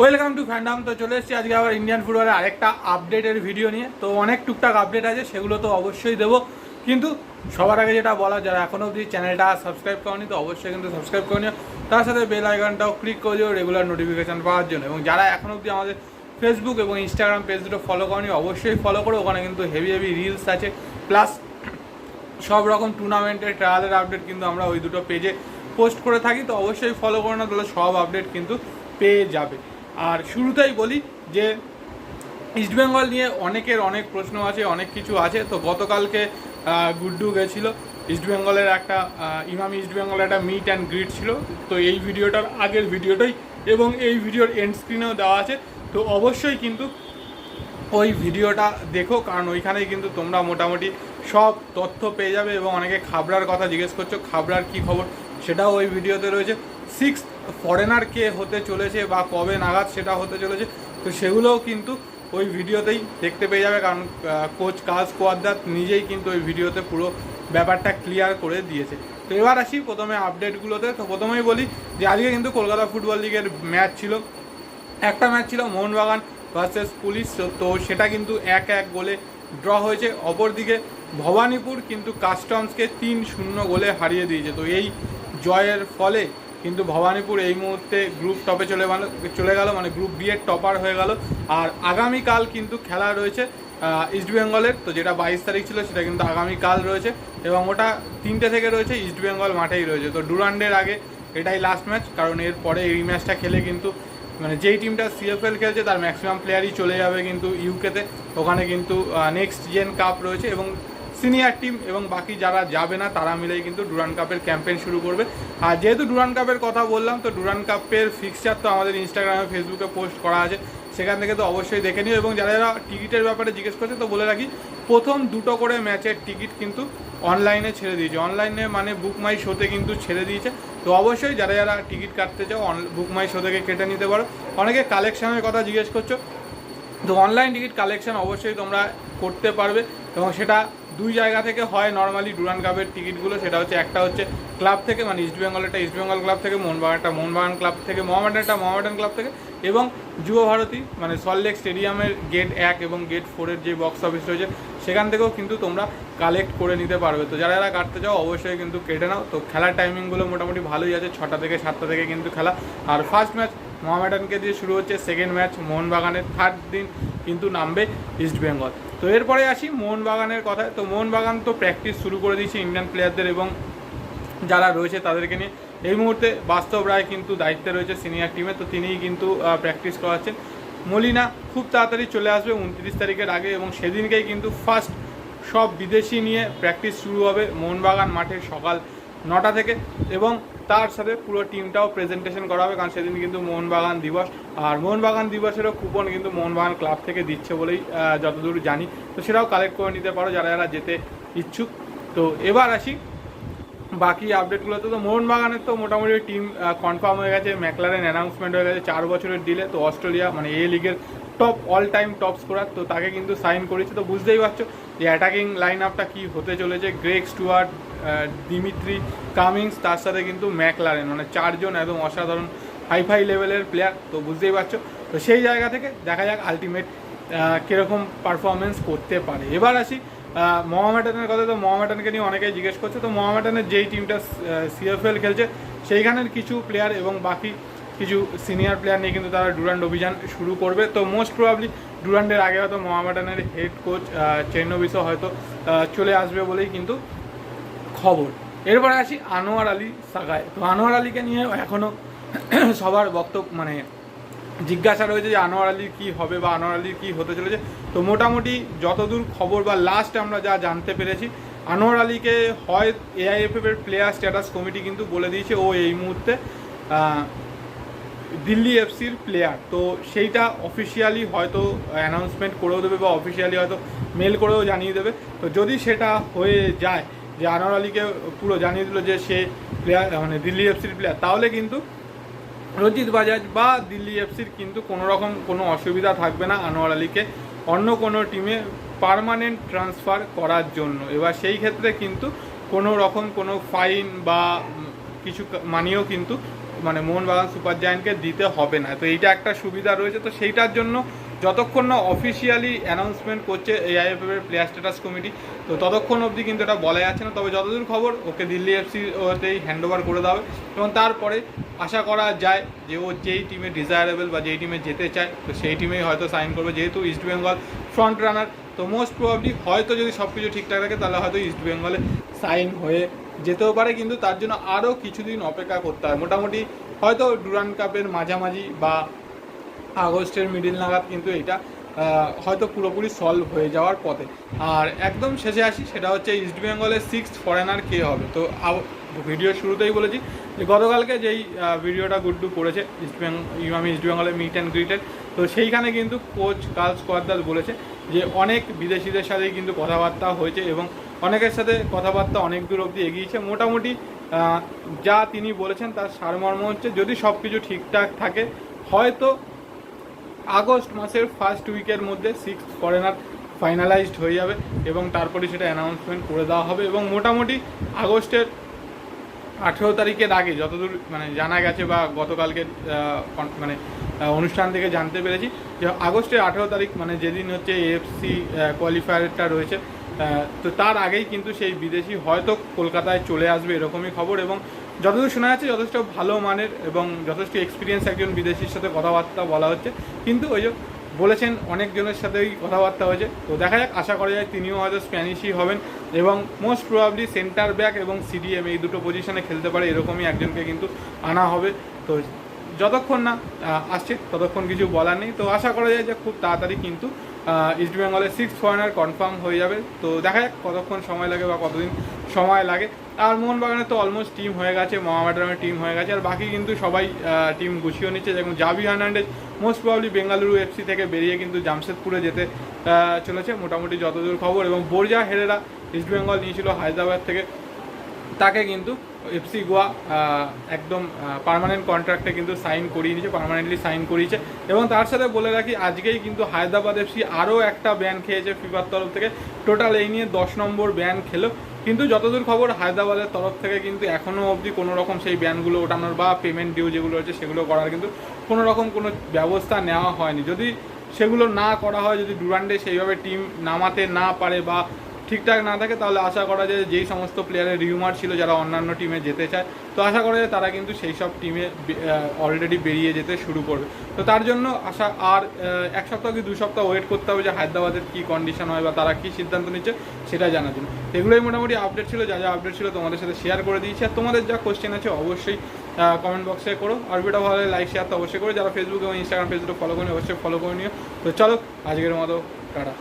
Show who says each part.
Speaker 1: Welcome to fandom. তো চলে এসেছি আজকে আবার ইন্ডিয়ান ফুটবলের আরেকটা আপডেটের ভিডিও নিয়ে। তো অনেক টুকটাক আপডেট আছে, সেগুলো তো অবশ্যই দেবো, কিন্তু সবার আগে যেটা বলা, যারা এখনও অবধি চ্যানেলটা সাবস্ক্রাইব করেনি তো অবশ্যই কিন্তু সাবস্ক্রাইব করে নিও, তার সাথে বেল আইকনটাও ক্লিক করে দিও রেগুলার নোটিফিকেশান পাওয়ার জন্য। এবং যারা এখনও অবধি আমাদের ফেসবুক এবং ইনস্টাগ্রাম পেজ দুটো ফলো করনি অবশ্যই ফলো করো, ওখানে কিন্তু হেভি হেভি রিলস আছে, প্লাস সব রকম টুর্নামেন্টের ট্রায়ালের আপডেট কিন্তু আমরা ওই দুটো পেজে পোস্ট করে থাকি। তো অবশ্যই ফলো করো না, তাহলে সব আপডেট কিন্তু পেয়ে যাবে। আর শুরুতেই বলি যে ইস্টবেঙ্গল নিয়ে অনেকের অনেক প্রশ্ন আছে, অনেক কিছু আছে। তো গতকালকে গুড্ডু গেছিলো ইস্টবেঙ্গলের একটা ইস্টবেঙ্গলের একটা মিট অ্যান্ড গ্রিট ছিল। তো এই ভিডিওটার আগের ভিডিওটাই এবং এই ভিডিওর এন্ড স্ক্রিনেও দেওয়া আছে, তো অবশ্যই কিন্তু ওই ভিডিওটা দেখো, কারণ ওইখানেই কিন্তু তোমরা মোটামুটি সব তথ্য পেয়ে যাবে। এবং অনেকে খাবড়ার কথা জিজ্ঞেস করছো, খাবড়ার কী খবর সেটাও ওই ভিডিওতে রয়েছে। 6th ফরেনার কে হতে চলেছে বা কবে নাগাদ সেটা হতে চলেছে, তো সেগুলোও কিন্তু ওই ভিডিওতেই দেখতে পেয়ে যাবে, কারণ কোচ কাজ কোয়াদ্দাত নিজেই কিন্তু ওই ভিডিওতে পুরো ব্যাপারটা ক্লিয়ার করে দিয়েছে। তো এবার আসি প্রথমে আপডেটগুলোতে। তো প্রথমেই বলি যে আজকে কিন্তু কলকাতা ফুটবল লিগের ম্যাচ ছিল, একটা ম্যাচ ছিল মোহনবাগান ভার্সেস পুলিশ। তো সেটা কিন্তু 1-1 গোলে ড্র হয়েছে। অপরদিকে ভবানীপুর কিন্তু কাস্টমসকে 3-0 গোলে হারিয়ে দিয়েছে। তো এই জয়ের ফলে কিন্তু ভবানীপুর এই মুহূর্তে গ্রুপ টপে চলে গেল, মানে গ্রুপ বি এর টপার হয়ে গেল। আর আগামীকাল কিন্তু খেলা রয়েছে ইস্টবেঙ্গলের, তো যেটা 22 তারিখ ছিল সেটা কিন্তু আগামীকাল রয়েছে, এবং ওটা 3টে থেকে রয়েছে, ইস্টবেঙ্গল মাঠেই রয়েছে। তো ডুরান্ডের আগে এটাই লাস্ট ম্যাচ, কারণ এর পরে এই ম্যাচটা খেলে কিন্তু মানে যেই টিমটা সিএফএল খেলছে তার ম্যাক্সিমাম প্লেয়ারই চলে যাবে কিন্তু ইউকেতে। ওখানে কিন্তু নেক্সট জেন কাপ রয়েছে, এবং সিনিয়র টিম এবং বাকি যারা যাবে না তারা মিলেই কিন্তু ডুরান্ড কাপের ক্যাম্পেইন শুরু করবে। আর যেহেতু ডুরান্ড কাপের কথা বললাম, তো ডুরান্ড কাপের ফিক্সচার তো আমাদের ইনস্টাগ্রামে ফেসবুকে পোস্ট করা আছে, সেখান থেকে তো অবশ্যই দেখে নিও। এবং যারা যারা টিকিটের ব্যাপারে জিজ্ঞেস করছে, তো বলে রাখি প্রথম 2টো করে ম্যাচের টিকিট কিন্তু অনলাইনে ছেড়ে দিয়েছে, অনলাইনে মানে বুক মাই শোতে কিন্তু ছেড়ে দিয়েছে। তো অবশ্যই যারা যারা টিকিট কাটতে চাও বুক মাই শো থেকে কেটে নিতে পারো। অনেকে কালেকশানের কথা জিজ্ঞেস করছো, তো অনলাইন টিকিট কালেকশন অবশ্যই তোমরা করতে পারবে, এবং সেটা দুই জায়গা থেকে হয় নর্মালি ডুরান্ড কাপের টিকিটগুলো। সেটা হচ্ছে একটা হচ্ছে ক্লাব থেকে, মানে ইস্টবেঙ্গলেরটা ইস্টবেঙ্গল ক্লাব থেকে, মোহনবাগানটা মোহনবাগান ক্লাব থেকে, মোহামেডানটা মোহামেডান ক্লাব থেকে, এবং যুব ভারতী মানে সল্টলেক স্টেডিয়ামের গেট 1 এবং গেট 4-এর যে বক্স অফিস রয়েছে সেখান থেকেও কিন্তু তোমরা কালেক্ট করে নিতে পারবে। তো যারা যারা কাটতে চাও অবশ্যই কিন্তু কেটে নাও। তো খেলার টাইমিংগুলো মোটামুটি ভালোই আছে, 6টা থেকে 7টা থেকে কিন্তু খেলা। আর ফার্স্ট ম্যাচ মোহামেডানকে দিয়ে শুরু হচ্ছে, সেকেন্ড ম্যাচ মোহনবাগানের, থার্ড দিন কিন্তু নামবে ইস্টবেঙ্গল। তো এরপরে আসি মোহনবাগানের কথায়। তো মোহনবাগান তো প্র্যাকটিস শুরু করে দিয়েছে ইন্ডিয়ান প্লেয়ারদের এবং যারা রয়েছে তাদেরকে নিয়ে। এই মুহূর্তে বাস্তব রায় কিন্তু দায়িত্বে রয়েছে সিনিয়র টিমে, তো তিনিই কিন্তু প্র্যাকটিস করাচ্ছেন। মলিনা খুব তাড়াতাড়ি চলে আসবে 29 তারিখের আগে, এবং সেদিনকেই কিন্তু ফার্স্ট সব বিদেশি নিয়ে প্র্যাকটিস শুরু হবে মোহনবাগান মাঠে সকাল 9টা থেকে, এবং তার সাথে পুরো টিমটাও প্রেজেন্টেশন করা হবে, কারণ সেদিন কিন্তু মোহনবাগান দিবস। আর মোহনবাগান দিবসেরও কুপন কিন্তু মোহনবাগান ক্লাব থেকে দিচ্ছে বলেই যতদূর জানি, তো সেটাও কালেক্ট করে নিতে পারো যারা যারা যেতে ইচ্ছুক। তো এবার আসি বাকি আপডেটগুলোতে। তো মোহনবাগানের তো মোটামুটি টিম কনফার্ম হয়ে গেছে, ম্যাকলারেন অ্যানাউন্সমেন্ট হয়ে গেছে 4 বছরের ডিলে। তো অস্ট্রেলিয়া মানে এ লিগের top all time top scorer, তো তাকে কিন্তু সাইন করেছে। তো বুঝতেই পারছো যে অ্যাটাকিং লাইন আপটা কী হতে চলেছে। গ্রেগ স্টুয়ার্ট, দিমিত্রি কামিংস, তার সাথে কিন্তু ম্যাকলারেন, মানে 4 জন একদম অসাধারণ হাইফাই লেভেলের প্লেয়ার। তো বুঝতেই পারছো, তো সেই জায়গা থেকে দেখা যাক আলটিমেট কীরকম পারফরমেন্স করতে পারে। এবার আসি মোহামেডানের কথা। তো মোহামেডানকে নিয়ে অনেকেই জিজ্ঞেস করছে, তো মোহামেডানের যেই টিমটা সিএফএল খেলছে সেইখানের কিছু প্লেয়ার এবং বাকি কিছু সিনিয়র প্লেয়ার নিয়ে কিন্তু তারা ডুরান্ড অভিযান শুরু করবে। তো মোস্ট প্রবাবলি ডুরান্ডের আগে হয়তো মোহামেডানের হেড কোচ চেন্নবিসও হয়তো চলে আসবে বলেই কিন্তু খবর। এরপরে আসি আনোয়ার আলী সাগায়। তো আনোয়ার আলীকে নিয়ে এখনও সবার বক্তব্য মানে জিজ্ঞাসা রয়েছে যে আনোয়ার আলীর কী হবে বা আনোয়ার আলীর কী হতে চলেছে। তো মোটামুটি যতদূর খবর বা লাস্ট আমরা যা জানতে পেরেছি, আনোয়ার আলীকে হয় এআইএফএফের প্লেয়ার স্ট্যাটাস কমিটি কিন্তু বলে দিয়েছে ও এই মুহূর্তে দিল্লি এফসির প্লেয়ার। তো সেইটা অফিসিয়ালি হয়তো অ্যানাউন্সমেন্ট করেও দেবে বা অফিসিয়ালি হয়তো মেল করেও জানিয়ে দেবে। তো যদি সেটা হয়ে যায় যে আনোয়ার আলীকে পুরো জানিয়ে দিল যে সে প্লেয়ার মানে দিল্লি এফসির প্লেয়ার, তাহলে কিন্তু রঞ্জিত বাজাজ বা দিল্লি এফসির কিন্তু কোনো রকম কোনো অসুবিধা থাকবে না আনোয়ার আলীকে অন্য কোনো টিমে পার্মানেন্ট ট্রান্সফার করার জন্য। এবার সেই ক্ষেত্রে কিন্তু কোনো রকম কোনো ফাইন বা কিছু মানিও কিন্তু মানে মোহনবাগান সুপার জায়ান্টকে দিতে হবে না। তো এইটা একটা সুবিধা রয়েছে। তো সেইটার জন্য যতক্ষণ না অফিসিয়ালি অ্যানাউন্সমেন্ট করছে এআইএফএফ এর প্লেয়ার স্ট্যাটাস কমিটি, তো ততক্ষণ অবধি কিন্তু এটা বলা যাচ্ছে না। তবে যতদূর খবর ওকে দিল্লি এফসি ওতেই হ্যান্ড ওভার করে দেওয়া হবে এবং তারপরে আশা করা যায় যে ও যেই টিমে ডিজায়ারেবল বা যেই টিমে যেতে চায় তো সেই টিমেই হয়তো সাইন করবে। যেহেতু ইস্টবেঙ্গল ফ্রন্ট রানার, তো মোস্ট প্রবাবলি হয়তো যদি সব কিছু ঠিকঠাক থাকে তাহলে হয়তো ইস্টবেঙ্গলে সাইন হয়ে যেতেও পারে, কিন্তু তার জন্য আরও কিছুদিন অপেক্ষা করতে হয়। মোটামুটি হয়তো ডুরান্ড কাপের মাঝামাঝি বা আগস্টের মিডিল নাগাদ কিন্তু এটা হয়তো পুরোপুরি সলভ হয়ে যাওয়ার পথে। আর একদম শেষে আসি, সেটা হচ্ছে ইস্টবেঙ্গলের 6th ফরেনার কে হবে। তো ভিডিওর শুরুতেই বলেছি যে গতকালকে যেই ভিডিওটা গুড্ডু করেছে ইস্টবেঙ্গলের মিট অ্যান্ড গ্রিটের, তো সেইখানে কিন্তু কোচ কার্ল স্কোয়ারদাল বলেছে যে অনেক বিদেশিদের সাথেই কিন্তু কথাবার্তা হয়েছে এবং অনেকের সাথে কথাবার্তা অনেক দূর অবধি এগিয়েছে। মোটামুটি যা তিনি বলেছেন তার সারমর্ম হচ্ছে যদি সব কিছু ঠিকঠাক থাকে হয়তো আগস্ট মাসের ফার্স্ট উইকের মধ্যে 6th ফরেনার ফাইনালাইজড হয়ে যাবে এবং তারপরে সেটা অ্যানাউন্সমেন্ট করে দেওয়া হবে। এবং মোটামুটি আগস্টের 18 তারিখের আগে যতদূর মানে জানা গেছে বা গতকালকে মানে অনুষ্ঠান থেকে জানতে পেরেছি যে আগস্টের 18 তারিখ মানে যেদিন হচ্ছে এএফসি কোয়ালিফায়ারটা রয়েছে, তো তার আগেই কিন্তু সেই বিদেশি হয়তো কলকাতায় চলে আসবে এরকমই খবর। এবং যতদূর শোনা যাচ্ছে যথেষ্ট ভালো মানের এবং যথেষ্ট এক্সপিরিয়েন্স একজন বিদেশির সাথে কথাবার্তা বলা হচ্ছে, কিন্তু ওই যে বলেছেন অনেকজনের সাথেই কথাবার্তা হয়েছে। তো দেখা যাক, আশা করা যায় তিনিও হয়তো স্প্যানিশই হবেন এবং মোস্ট প্রবাবলি সেন্টার ব্যাক এবং সিডিএম এই দুটো পজিশনে খেলতে পারে এরকমই একজনকে কিন্তু আনা হবে। তো যতক্ষণ না আসছে ততক্ষণ কিছু বলার নেই। তো আশা করা যায় যে খুব তাড়াতাড়ি কিন্তু ইস্টবেঙ্গলের 6th ফরেনার কনফার্ম হয়ে যাবে। তো দেখা যাক কতক্ষণ সময় লাগে বা কতদিন সময় লাগে। আর মোহনবাগানের তো অলমোস্ট টিম হয়ে গেছে, মোহামেডানের টিম হয়ে গেছে, আর বাকি কিন্তু সবাই টিম গুছিয়ে নিচ্ছে। যেমন Xavi Hernandez most probably Bengaluru FC থেকে বেরিয়ে কিন্তু জামশেদপুরে যেতে চলেছে মোটামুটি যতদূর খবর। এবং বোরজা হেরেরা ইস্টবেঙ্গল নিয়েছিল হায়দ্রাবাদ থেকে, তাকে কিন্তু এফসি গোয়া একদম পার্মানেন্ট কন্ট্রাক্টে কিন্তু সাইন করিয়ে নিয়েছে, পার্মানেন্টলি সাইন করিয়েছে। এবং তার সাথে বলে রাখি আজকেই কিন্তু হায়দ্রাবাদ এফসি আরও একটা ব্যান খেয়েছে ফিফার তরফ থেকে, টোটাল এই নিয়ে 10 নম্বর ব্যান খেলো। কিন্তু যতদূর খবর হায়দ্রাবাদের তরফ থেকে কিন্তু এখনও অবধি কোনো রকম সেই ব্যানগুলো ওঠানোর বা পেমেন্ট ডিউ যেগুলো রয়েছে সেগুলো করার কিন্তু কোনো রকম কোনো ব্যবস্থা নেওয়া হয়নি। যদি সেগুলো না করা হয়, যদি ডুরান্ডে সেইভাবে টিম নামাতে না পারে বা ঠিকঠাক না থাকে, তাহলে আশা করা যায় যেই সমস্ত প্লেয়ারের রিউমার ছিল যারা অন্যান্য টিমে যেতে চায়, তো আশা করা যায় তারা কিন্তু সেই সব টিমে অলরেডি বেরিয়ে যেতে শুরু করবে। তো তার জন্য আশা আর 1 সপ্তাহ কি 2 সপ্তাহ ওয়েট করতে হবে যে হায়দ্রাবাদের কী কন্ডিশন হয় বা তারা কী সিদ্ধান্ত নিচ্ছে সেটা জানার জন্য। এগুলোই মোটামুটি আপডেট ছিল, যা যা আপডেট ছিল তোমাদের সাথে শেয়ার করে দিয়েছি। আর তোমাদের যা কোশ্চেন আছে অবশ্যই কমেন্ট বক্সে করো। আর ভিডিও ভালো লাগে লাইক শেয়ার তো অবশ্যই করো। যারা ফেসবুক এবং ইনস্টাগ্রাম পেজটা ফলো করে অবশ্যই ফলো করে নিও। তো চলো আজকের মতো টাটা।